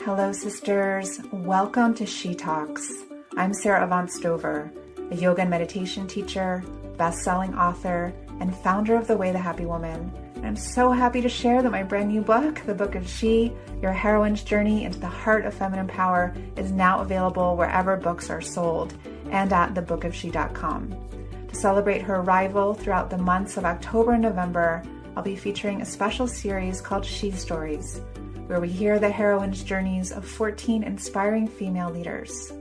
Hello, sisters. Welcome to She Talks. I'm Sara Avant Stover, a yoga and meditation teacher, best-selling author, and founder of The Way the Happy Woman. And I'm so happy to share that my brand new book, The Book of She, Your Heroine's Journey into the Heart of Feminine Power, is now available wherever books are sold and at thebookofshe.com. To celebrate her arrival throughout the months of October and November, I'll be featuring a special series called She Stories, where we hear the heroines' journeys of 14 inspiring female leaders.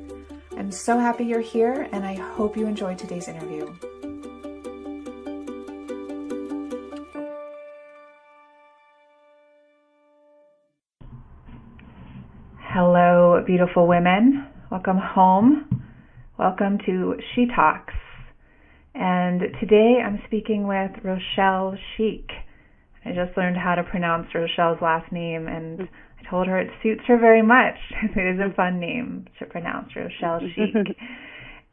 I'm so happy you're here, and I hope you enjoyed today's interview. Hello, beautiful women. Welcome home. Welcome to She Talks. And today I'm speaking with Rochelle Schieck. I just learned how to pronounce Rochelle's last name, and I told her it suits her very much. It is a fun name to pronounce, Rochelle Schieck.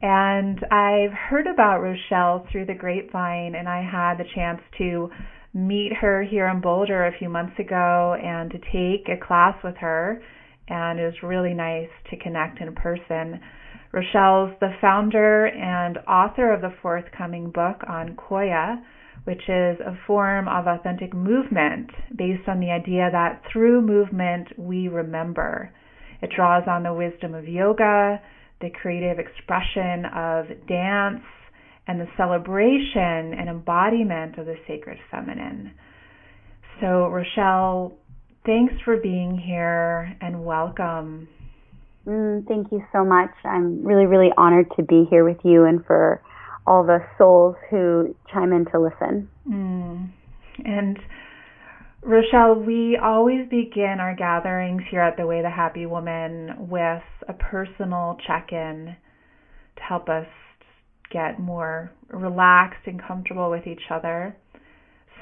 And I've heard about Rochelle through the grapevine, and I had the chance to meet her here in Boulder a few months ago and to take a class with her, and it was really nice to connect in person. Rochelle's the founder and author of the forthcoming book on Koya, which is a form of authentic movement based on the idea that through movement we remember. It draws on the wisdom of yoga, the creative expression of dance, and the celebration and embodiment of the sacred feminine. So, Rochelle, thanks for being here and welcome. Thank you so much. I'm really, really honored to be here with you and for all the souls who chime in to listen. And Rochelle, we always begin our gatherings here at The Way the Happy Woman with a personal check-in to help us get more relaxed and comfortable with each other.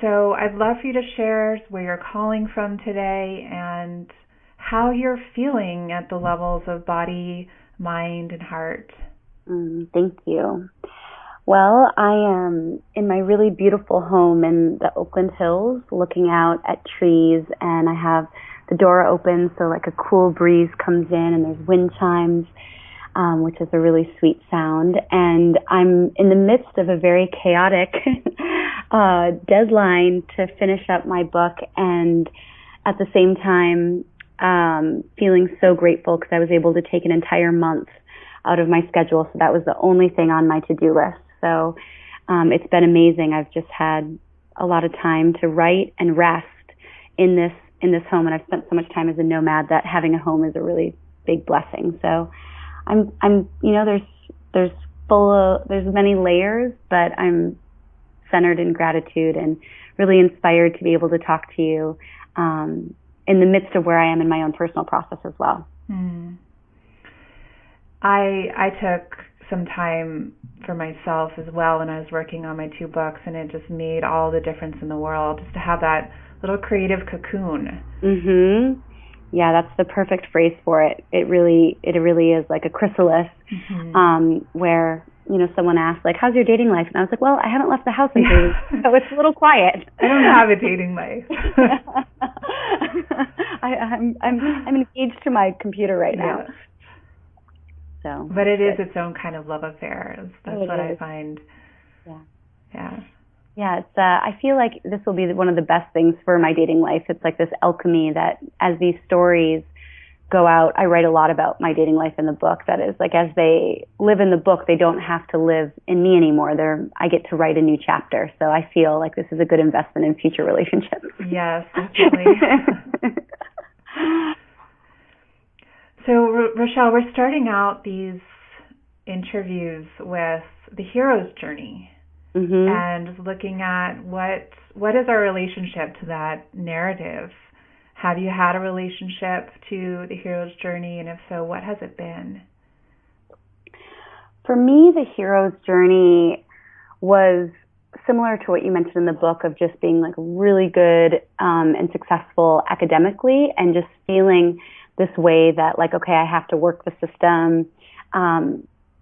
So I'd love for you to share where you're calling from today and how you're feeling at the levels of body, mind, and heart. Thank you. Well, I am in my really beautiful home in the Oakland Hills looking out at trees, and I have the door open so like a cool breeze comes in and there's wind chimes, which is a really sweet sound. And I'm in the midst of a very chaotic deadline to finish up my book, and at the same time feeling so grateful because I was able to take an entire month out of my schedule, so that was the only thing on my to-do list. So it's been amazing. I've just had a lot of time to write and rest in this home, and I've spent so much time as a nomad that having a home is a really big blessing. So I'm there's many layers, but I'm centered in gratitude and really inspired to be able to talk to you in the midst of where I am in my own personal process as well. I took some time for myself as well when I was working on my 2 books, and it just made all the difference in the world just to have that little creative cocoon. Yeah, that's the perfect phrase for it. It really is like a chrysalis, where someone asked like, "How's your dating life?" And I was like, "Well, I haven't left the house in 3 weeks, so it's a little quiet." I don't have a dating life. I'm engaged to my computer right now. So, but it is its own kind of love affair. That's what I find. Yeah. It's. I feel like this will be one of the best things for my dating life. It's like this alchemy that, as these stories go out, I write a lot about my dating life in the book. That is, like, as they live in the book, they don't have to live in me anymore. I get to write a new chapter. So I feel like this is a good investment in future relationships. Yes, definitely. So, Rochelle, we're starting out these interviews with the hero's journey and looking at what is our relationship to that narrative. Have you had a relationship to the hero's journey, and if so, what has it been? For me, the hero's journey was similar to what you mentioned in the book of just being like really good and successful academically, and just feeling this way that like, okay, I have to work the system,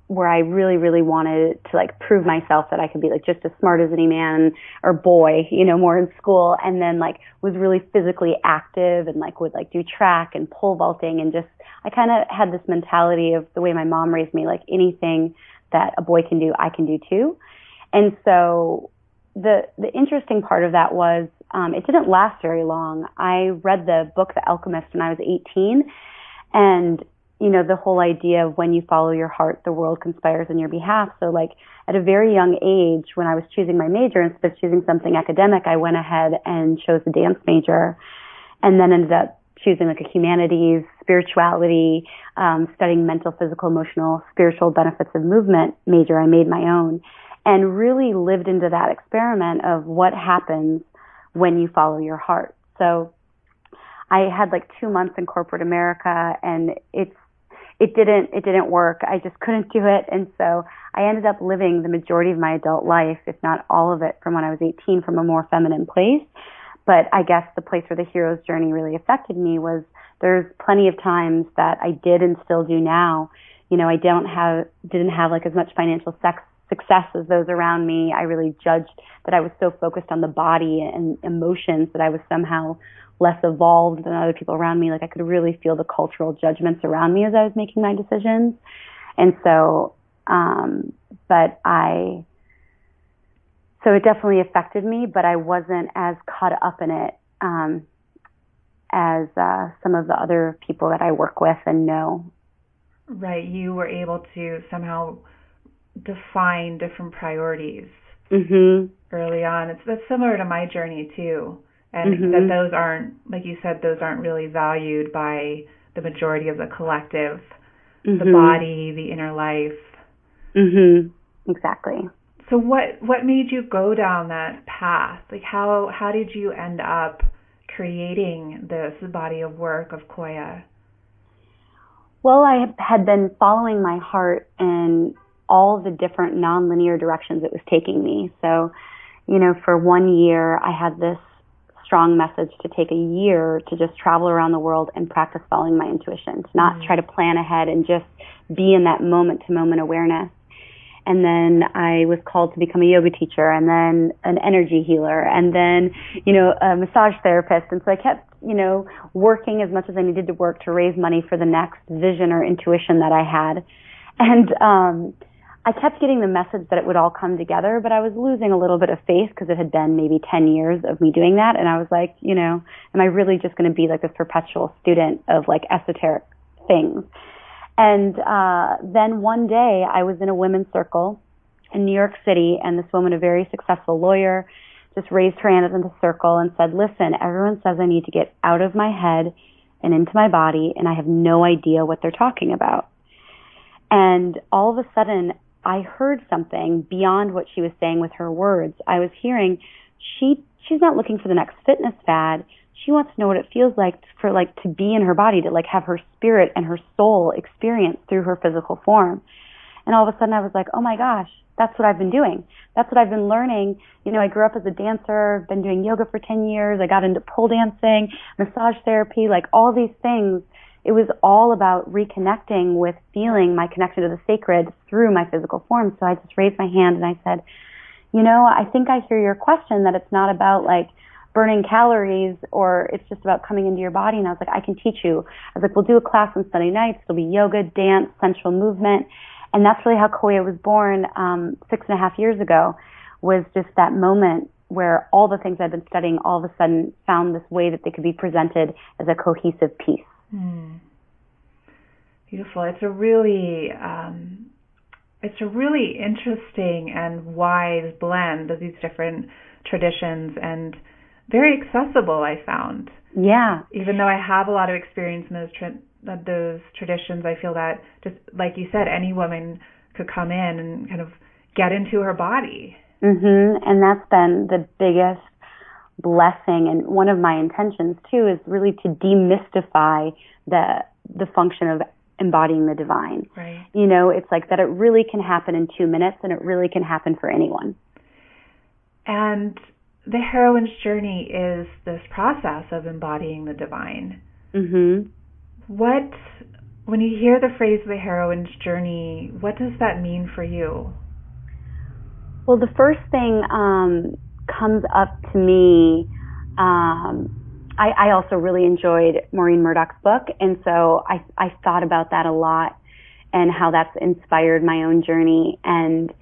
where I really, really wanted to like prove myself that I could be like just as smart as any man or boy, you know, more in school, and then like was really physically active and like would like do track and pole vaulting, and just I kind of had this mentality of the way my mom raised me, like anything that a boy can do, I can do too. And so the interesting part of that was it didn't last very long. I read the book The Alchemist when I was 18, and you know, the whole idea of when you follow your heart, the world conspires on your behalf. So like at a very young age, when I was choosing my major, instead of choosing something academic, I went ahead and chose a dance major, and then ended up choosing like a humanities, spirituality, studying mental, physical, emotional, spiritual benefits of movement major. I made my own and really lived into that experiment of what happens when you follow your heart. So I had like 2 months in corporate America, and it didn't work. I just couldn't do it. And so I ended up living the majority of my adult life, if not all of it, from when I was 18, from a more feminine place. But I guess the place where the hero's journey really affected me was there's plenty of times that I did and still do now. You know, I didn't have like as much financial success as those around me. I really judged that I was so focused on the body and emotions that I was somehow less evolved than other people around me. Like I could really feel the cultural judgments around me as I was making my decisions. And so, so it definitely affected me, but I wasn't as caught up in it, as some of the other people that I work with and know. Right. You were able to somehow define different priorities early on. That's similar to my journey too. And that those aren't, like you said, those aren't really valued by the majority of the collective, the body, the inner life. Exactly. So what made you go down that path? Like how did you end up creating this body of work of Koya? Well, I had been following my heart in all the different nonlinear directions it was taking me. So, you know, for 1 year, I had this strong message to take a year to just travel around the world and practice following my intuition, to not try to plan ahead and just be in that moment-to-moment awareness. And then I was called to become a yoga teacher, and then an energy healer, and then, you know, a massage therapist. And so I kept, you know, working as much as I needed to work to raise money for the next vision or intuition that I had. And I kept getting the message that it would all come together, but I was losing a little bit of faith because it had been maybe 10 years of me doing that. And I was like, you know, am I really just going to be like this perpetual student of like esoteric things? And then one day I was in a women's circle in New York City, and this woman, a very successful lawyer, just raised her hand in the circle and said, listen, everyone says I need to get out of my head and into my body, and I have no idea what they're talking about. And all of a sudden, I heard something beyond what she was saying with her words. I was hearing she's not looking for the next fitness fad. She wants to know what it feels like for like to be in her body, to like have her spirit and her soul experience through her physical form. And all of a sudden I was like, oh my gosh, that's what I've been doing. That's what I've been learning. You know, I grew up as a dancer, been doing yoga for 10 years. I got into pole dancing, massage therapy, like all these things. It was all about reconnecting with feeling my connection to the sacred through my physical form. So I just raised my hand and I said, you know, I think I hear your question that it's not about like burning calories or it's just about coming into your body. And I was like, I can teach you. I was like, we'll do a class on Sunday nights. There'll be yoga, dance, sensual movement. And that's really how Koya was born 6.5 years ago, was just that moment where all the things I've been studying all of a sudden found this way that they could be presented as a cohesive piece. Beautiful. It's a really interesting and wise blend of these different traditions, and very accessible, I found. Yeah. Even though I have a lot of experience in those traditions, I feel that, just like you said, any woman could come in and kind of get into her body. And that's been the biggest blessing, and one of my intentions too is really to demystify the function of embodying the divine. Right. You know, it's like that it really can happen in 2 minutes, and it really can happen for anyone. And the heroine's journey is this process of embodying the divine. When you hear the phrase the heroine's journey, what does that mean for you? Well, the first thing comes up to me, I also really enjoyed Maureen Murdoch's book, and so I thought about that a lot and how that's inspired my own journey, and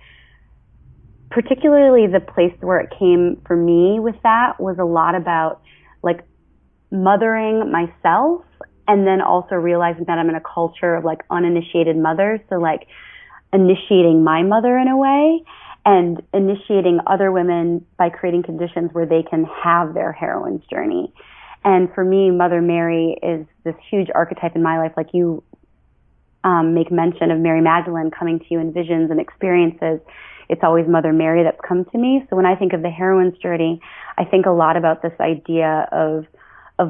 particularly the place where it came for me with that was a lot about like mothering myself, and then also realizing that I'm in a culture of like uninitiated mothers, so like initiating my mother in a way, and initiating other women by creating conditions where they can have their heroine's journey. And for me, Mother Mary is this huge archetype in my life. Like you make mention of Mary Magdalene coming to you in visions and experiences. It's always Mother Mary that's come to me. So when I think of the heroine's journey, I think a lot about this idea of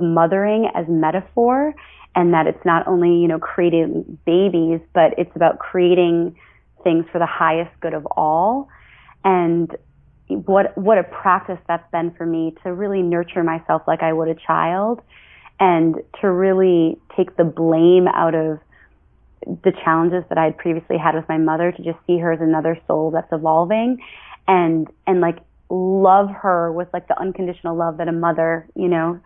mothering as metaphor, and that it's not only, you know, creating babies, but it's about creating things for the highest good of all. And what a practice that's been for me to really nurture myself like I would a child, and to really take the blame out of the challenges that I had previously had with my mother, to just see her as another soul that's evolving, and like love her with like the unconditional love that a mother, you know,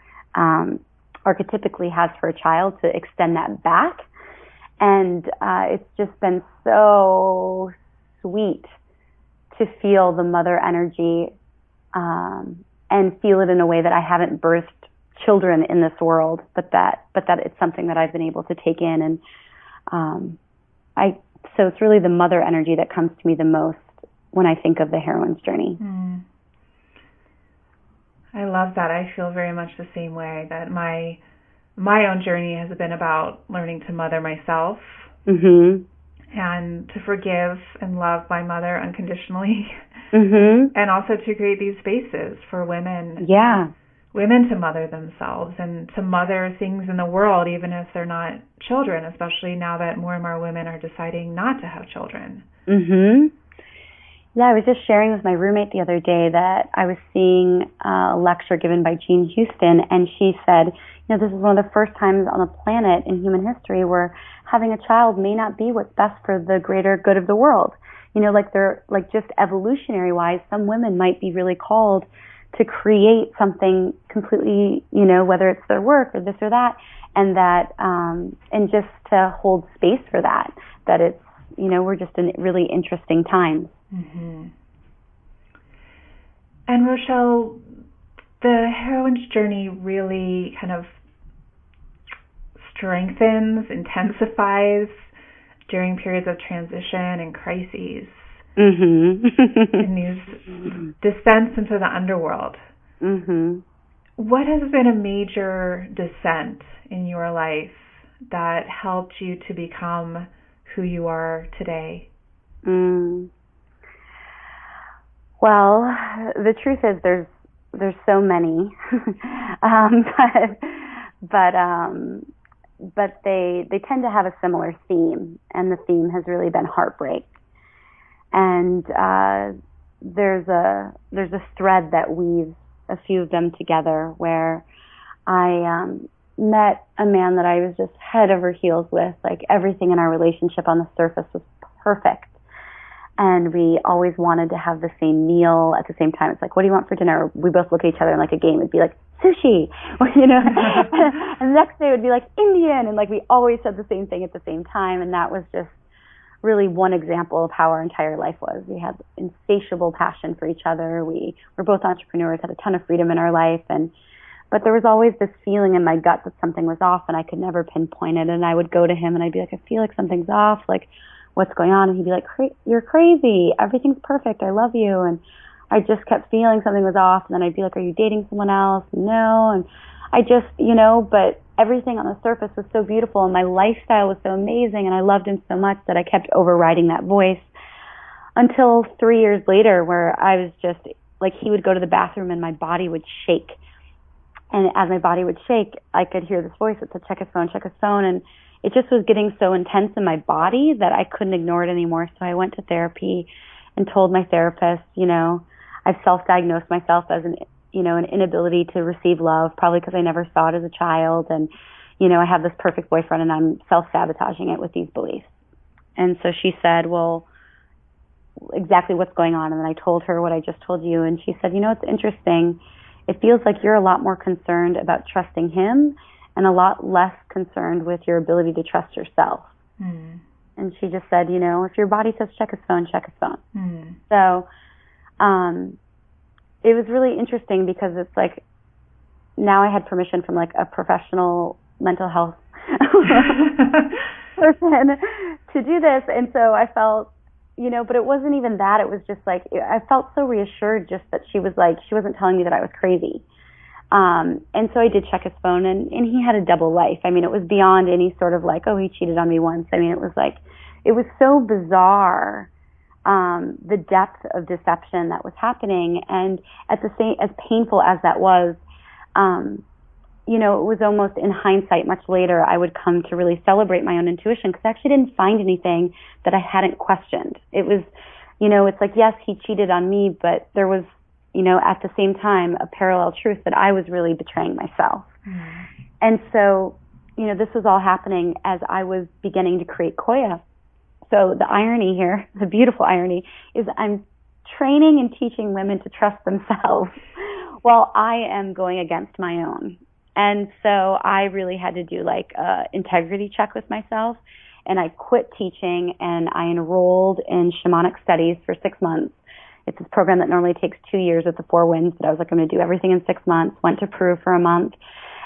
archetypically has for a child, to extend that back. And it's just been so sweet to feel the mother energy, and feel it in a way that I haven't birthed children in this world, but that it's something that I've been able to take in. And so it's really the mother energy that comes to me the most when I think of the heroine's journey. I love that. I feel very much the same way, that my own journey has been about learning to mother myself, and to forgive and love my mother unconditionally, and also to create these spaces for women to mother themselves and to mother things in the world, even if they're not children, especially now that more and more women are deciding not to have children. Yeah, I was just sharing with my roommate the other day that I was seeing a lecture given by Jean Houston, and she said, you know, this is one of the first times on the planet in human history where having a child may not be what's best for the greater good of the world. You know, like they're like, just evolutionary wise, some women might be really called to create something completely, you know, whether it's their work or this or that, and that, and just to hold space for that it's, you know, we're just in really interesting times. And Rochelle, the heroine's journey really kind of strengthens, intensifies during periods of transition and crises. And these descents into the underworld. What has been a major descent in your life that helped you to become who you are today? Well, the truth is there's so many, but they tend to have a similar theme, and the theme has really been heartbreak. And there's a thread that weaves a few of them together, where I met a man that I was just head over heels with. Like, everything in our relationship on the surface was perfect, and we always wanted to have the same meal at the same time. It's like, what do you want for dinner? We both look at each other, and like a game would be like sushi, or, you know, and the next day would be like Indian, and like we always said the same thing at the same time. And that was just really one example of how our entire life was. We had insatiable passion for each other. We were both entrepreneurs, had a ton of freedom in our life, but there was always this feeling in my gut that something was off, and I could never pinpoint it. And I would go to him and I'd be like, I feel like something's off, like, what's going on? And he'd be like, you're crazy, everything's perfect, I love you. And I just kept feeling something was off. And then I'd be like, are you dating someone else? No. And I just, you know, but everything on the surface was so beautiful, and my lifestyle was so amazing, and I loved him so much that I kept overriding that voice, until 3 years later, where I was just like, he would go to the bathroom and my body would shake. And as my body would shake, I could hear this voice that said, check his phone. And it just was getting so intense in my body that I couldn't ignore it anymore. So I went to therapy and told my therapist, you know, I've self-diagnosed myself as an inability to receive love, probably because I never saw it as a child. And, I have this perfect boyfriend and I'm self-sabotaging it with these beliefs. And so she said, well, exactly what's going on. And then I told her what I just told you. And she said, it's interesting. It feels like you're a lot more concerned about trusting him and a lot less concerned with your ability to trust yourself. Mm. And she just said, if your body says check his phone, check his phone. Mm. So it was really interesting because it's like now I had permission from like a professional mental health person to do this. And so I felt, but it wasn't even that. It was just like, I felt so reassured just that she wasn't telling me that I was crazy. And so I did check his phone and he had a double life. I mean, it was beyond any sort of like, oh, he cheated on me once. I mean, it was so bizarre, the depth of deception that was happening. And at the same, as painful as that was, it was almost in hindsight, much later, I would come to really celebrate my own intuition because I actually didn't find anything that I hadn't questioned. It was, it's like, yes, he cheated on me, but there was, at the same time, a parallel truth that I was really betraying myself. Mm. And so, this was all happening as I was beginning to create Koya. So the irony here, the beautiful irony, is I'm training and teaching women to trust themselves while I am going against my own. And so I really had to do like an integrity check with myself. And I quit teaching and I enrolled in shamanic studies for 6 months. It's a program that normally takes 2 years at the Four Winds, but I was like, I'm going to do everything in 6 months. Went to Peru for a month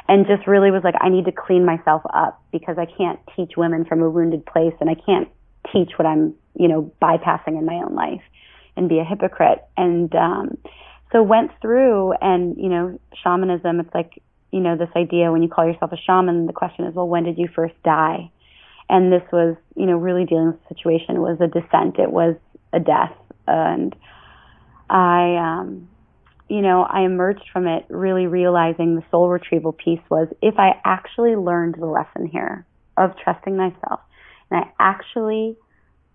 and just really was like, I need to clean myself up because I can't teach women from a wounded place and I can't teach what I'm, bypassing in my own life and be a hypocrite. And so went through and, shamanism, it's like, this idea when you call yourself a shaman, the question is, well, when did you first die? And this was, really dealing with the situation. It was a descent. It was a death. And I emerged from it really realizing the soul retrieval piece was if I actually learned the lesson here of trusting myself, and I actually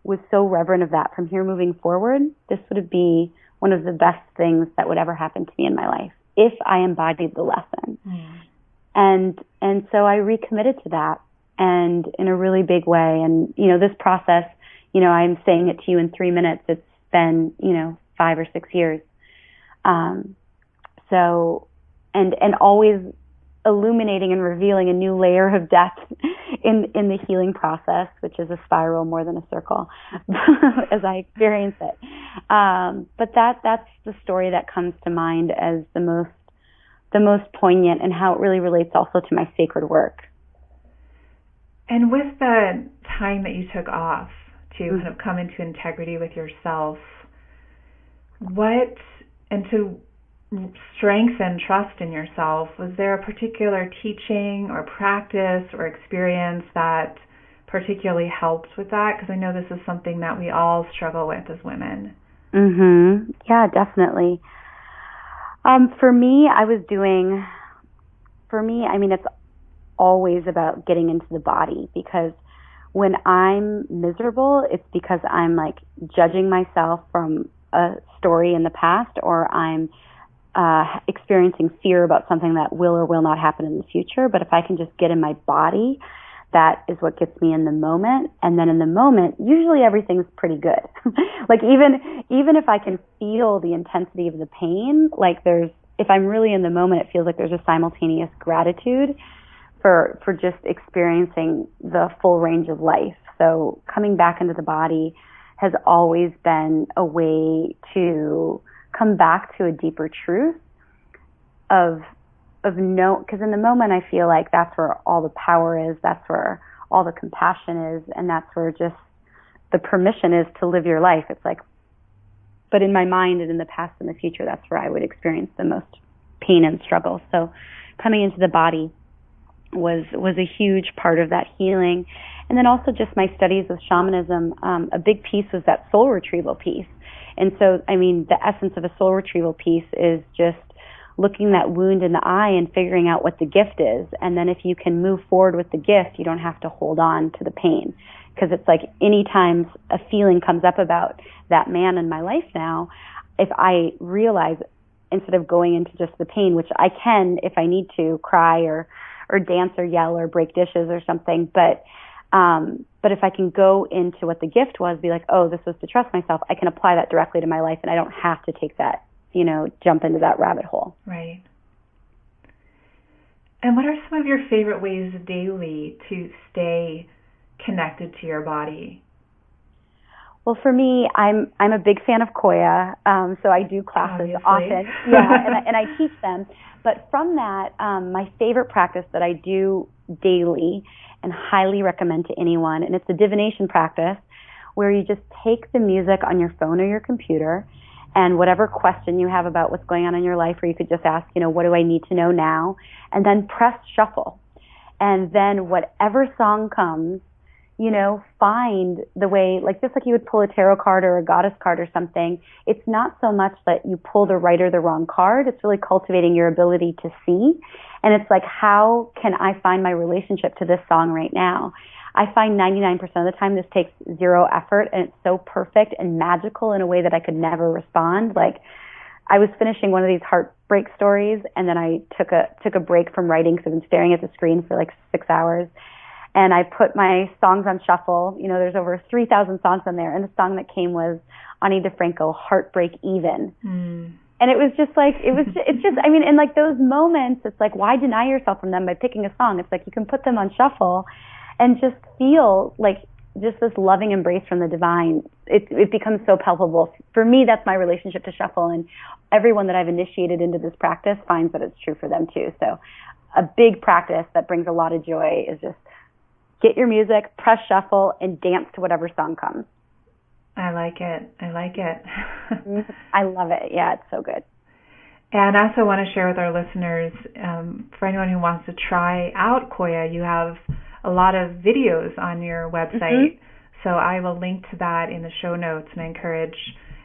was so reverent of that from here moving forward, this would be one of the best things that would ever happen to me in my life if I embodied the lesson. Mm. And so I recommitted to that and in a really big way. And, this process, I'm saying it to you in 3 minutes. It's been, 5 or 6 years. So, and always illuminating and revealing a new layer of depth in the healing process, which is a spiral more than a circle, as I experience it. But that's the story that comes to mind as the most poignant and how it really relates also to my sacred work. And with the time that you took off to kind of come into integrity with yourself, and to strengthen trust in yourself, was there a particular teaching or practice or experience that particularly helped with that? Because I know this is something that we all struggle with as women. Mm-hmm. Yeah, definitely. For me, it's always about getting into the body, because when I'm miserable, it's because I'm like judging myself from a story in the past, or I'm experiencing fear about something that will or will not happen in the future. But if I can just get in my body, that is what gets me in the moment. And then in the moment, usually everything's pretty good. Like even if I can feel the intensity of the pain, like if I'm really in the moment, it feels like there's a simultaneous gratitude for just experiencing the full range of life. So coming back into the body has always been a way to come back to a deeper truth of because in the moment I feel like that's where all the power is, that's where all the compassion is, and that's where just the permission is to live your life. It's like, but in my mind and in the past and the future, that's where I would experience the most pain and struggle. So coming into the body was a huge part of that healing. And then also just my studies with shamanism, a big piece was that soul retrieval piece. And so, the essence of a soul retrieval piece is just looking that wound in the eye and figuring out what the gift is. And then if you can move forward with the gift, you don't have to hold on to the pain. Because it's like any time a feeling comes up about that man in my life now, if I realize instead of going into just the pain, which I can if I need to cry or or dance or yell or break dishes or something. But if I can go into what the gift was, be like, oh, this was to trust myself, I can apply that directly to my life, and I don't have to take that, jump into that rabbit hole. Right. And what are some of your favorite ways daily to stay connected to your body? Well, for me, I'm a big fan of Koya, so I do classes Obviously. often. Yeah, and I teach them. But from that, my favorite practice that I do daily and highly recommend to anyone, and it's a divination practice where you just take the music on your phone or your computer, and whatever question you have about what's going on in your life, or you could just ask, what do I need to know now? And then press shuffle. And then whatever song comes, find the way, just like you would pull a tarot card or a goddess card or something. It's not so much that you pull the right or the wrong card. It's really cultivating your ability to see. And it's like, how can I find my relationship to this song right now? I find 99% of the time this takes zero effort, and it's so perfect and magical in a way that I could never respond. Like, I was finishing one of these heartbreak stories, and then I took a break from writing because I've been staring at the screen for 6 hours. And I put my songs on shuffle. There's over 3,000 songs on there. And the song that came was Ani DeFranco, Heartbreak Even. And it was just in those moments, it's like, why deny yourself from them by picking a song? It's like you can put them on shuffle and just feel like just this loving embrace from the divine. It becomes so palpable. For me, that's my relationship to shuffle. And everyone that I've initiated into this practice finds that it's true for them too. So a big practice that brings a lot of joy is just get your music, press shuffle, and dance to whatever song comes. I like it. I love it. Yeah, it's so good. And I also want to share with our listeners, for anyone who wants to try out Koya, you have a lot of videos on your website. So I will link to that in the show notes, and I encourage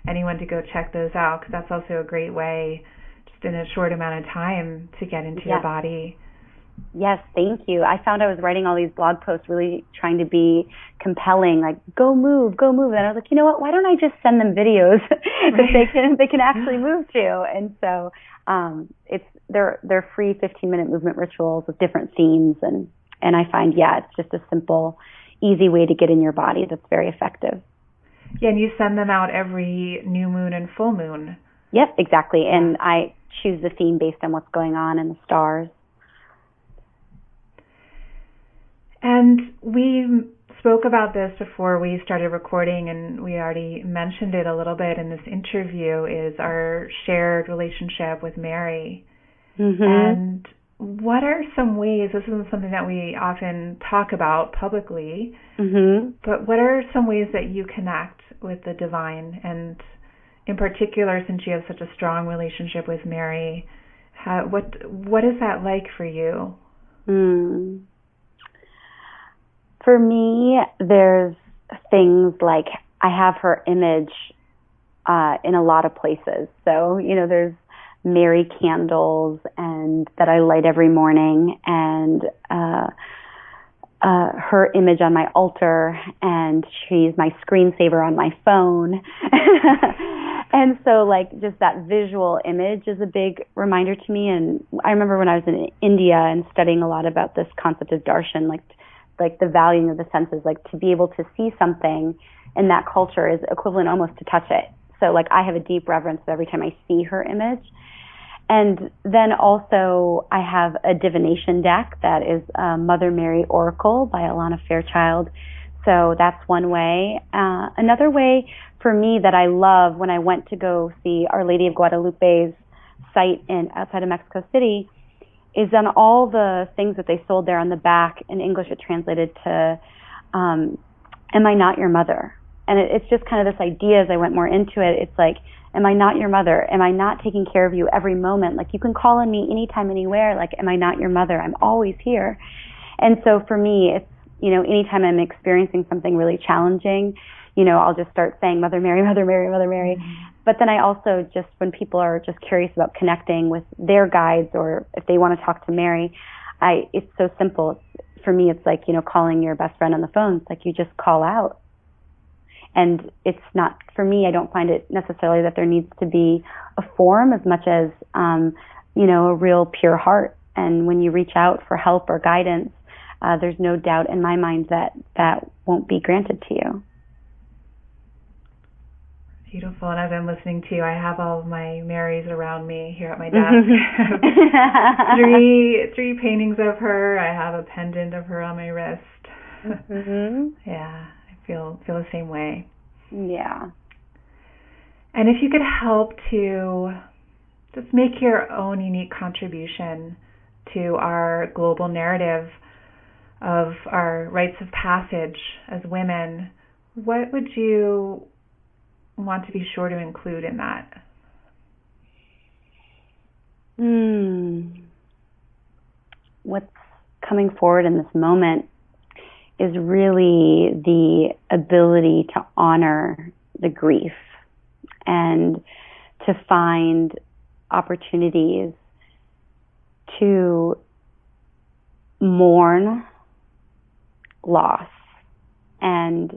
anyone to go check those out, because that's also a great way, just in a short amount of time, to get into your body. Yes, thank you. I found I was writing all these blog posts really trying to be compelling, like go move. And I was like, you know what? Why don't I just send them videos that they can actually move to? And so they're free 15-minute movement rituals with different themes, and I find it's just a simple, easy way to get in your body that's very effective. Yeah, and you send them out every new moon and full moon. Yep, exactly. And I choose the theme based on what's going on in the stars. And we spoke about this before we started recording, and we already mentioned it a little bit in this interview, is our shared relationship with Mary. And what are some ways, this isn't something that we often talk about publicly, but what are some ways that you connect with the divine? And in particular, since you have such a strong relationship with Mary, what is that like for you? For me, there's things like I have her image in a lot of places. So, there's Mary candles and that I light every morning, and her image on my altar, and she's my screensaver on my phone. And so just that visual image is a big reminder to me. And I remember when I was in India and studying a lot about this concept of darshan, like the valuing of the senses, to be able to see something in that culture is equivalent almost to touch it. So I have a deep reverence every time I see her image. And then also I have a divination deck that is Mother Mary Oracle by Alana Fairchild. So that's one way. Another way for me that I love, when I went to go see Our Lady of Guadalupe's site outside of Mexico City, is on all the things that they sold there on the back. In English, it translated to, am I not your mother? And it's just kind of this idea as I went more into it. It's like, am I not your mother? Am I not taking care of you every moment? You can call on me anytime, anywhere. Am I not your mother? I'm always here. And so for me, it's, anytime I'm experiencing something really challenging, I'll just start saying, Mother Mary, Mother Mary, Mother Mary. But then I also just, when people are just curious about connecting with their guides, or if they want to talk to Mary, it's so simple. For me, it's like, calling your best friend on the phone. It's like you just call out. And it's not, for me, I don't find it necessarily that there needs to be a form as much as, a real pure heart. And when you reach out for help or guidance, there's no doubt in my mind that that won't be granted to you. Beautiful. And as I'm listening to you, I have all of my Marys around me here at my desk. three paintings of her. I have a pendant of her on my wrist. Yeah, I feel the same way. Yeah. And if you could help to just make your own unique contribution to our global narrative of our rites of passage as women, what would you want to be sure to include in that? What's coming forward in this moment is really the ability to honor the grief and to find opportunities to mourn loss and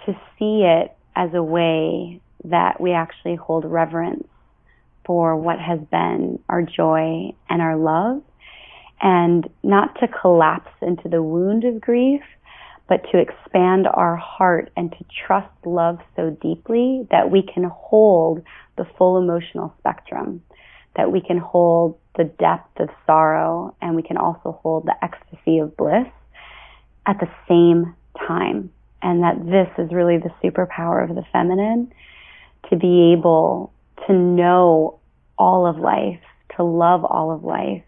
to see it as a way that we actually hold reverence for what has been our joy and our love, and not to collapse into the wound of grief, but to expand our heart and to trust love so deeply that we can hold the full emotional spectrum, that we can hold the depth of sorrow, and we can also hold the ecstasy of bliss at the same time. And that this is really the superpower of the feminine, to be able to know all of life, to love all of life.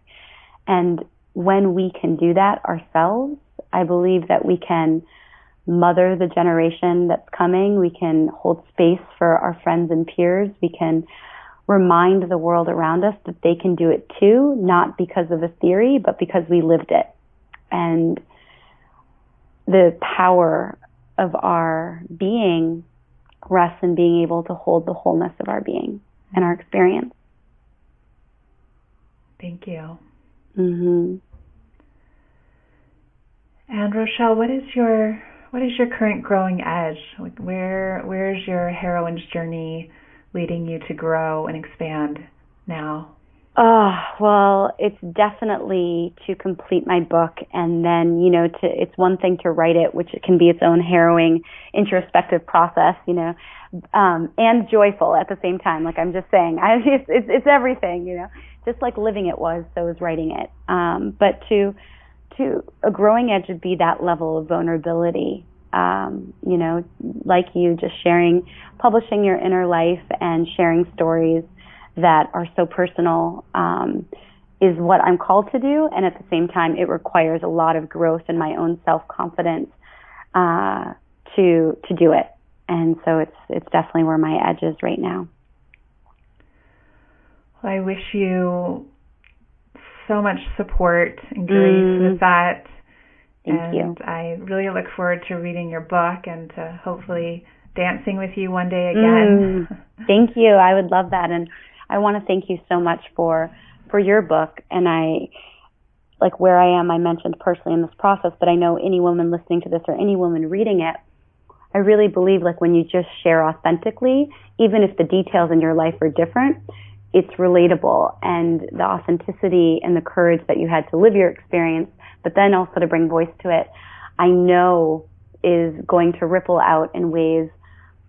And when we can do that ourselves, I believe that we can mother the generation that's coming. We can hold space for our friends and peers. We can remind the world around us that they can do it too, not because of a theory, but because we lived it. And the power of our being rests in being able to hold the wholeness of our being and our experience. Thank you. Mm-hmm. And Rochelle, what is your current growing edge? Like where's your heroine's journey leading you to grow and expand now? Oh, well, it's definitely to complete my book, and then, it's one thing to write it, which it can be its own harrowing, introspective process, and joyful at the same time. Like I'm just saying, it's everything, just like living it was, so is writing it. But to a growing edge would be that level of vulnerability, like you, just publishing your inner life and sharing stories that are so personal, is what I'm called to do. And at the same time, it requires a lot of growth in my own self-confidence to do it. And so it's definitely where my edge is right now. Well, I wish you so much support and grace with that. Thank you. And I really look forward to reading your book and to hopefully dancing with you one day again. Thank you. I would love that. And I want to thank you so much for your book. And where I am, I mentioned personally in this process, but I know any woman listening to this or any woman reading it, I really believe when you just share authentically, even if the details in your life are different, it's relatable. And the authenticity and the courage that you had to live your experience, but then also to bring voice to it, I know is going to ripple out in ways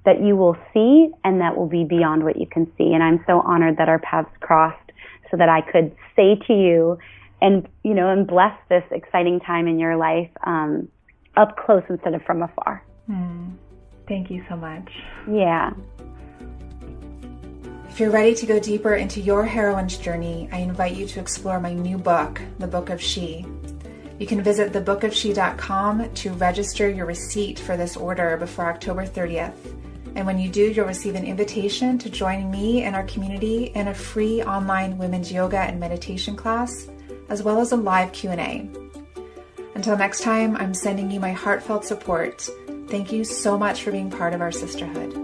that you will see and that will be beyond what you can see. And I'm so honored that our paths crossed so that I could say to you and bless this exciting time in your life up close instead of from afar. Thank you so much. Yeah. If you're ready to go deeper into your heroine's journey, I invite you to explore my new book, The Book of She. You can visit thebookofshe.com to register your receipt for this order before October 30th. And when you do, you'll receive an invitation to join me and our community in a free online women's yoga and meditation class, as well as a live Q&A. Until next time, I'm sending you my heartfelt support. Thank you so much for being part of our sisterhood.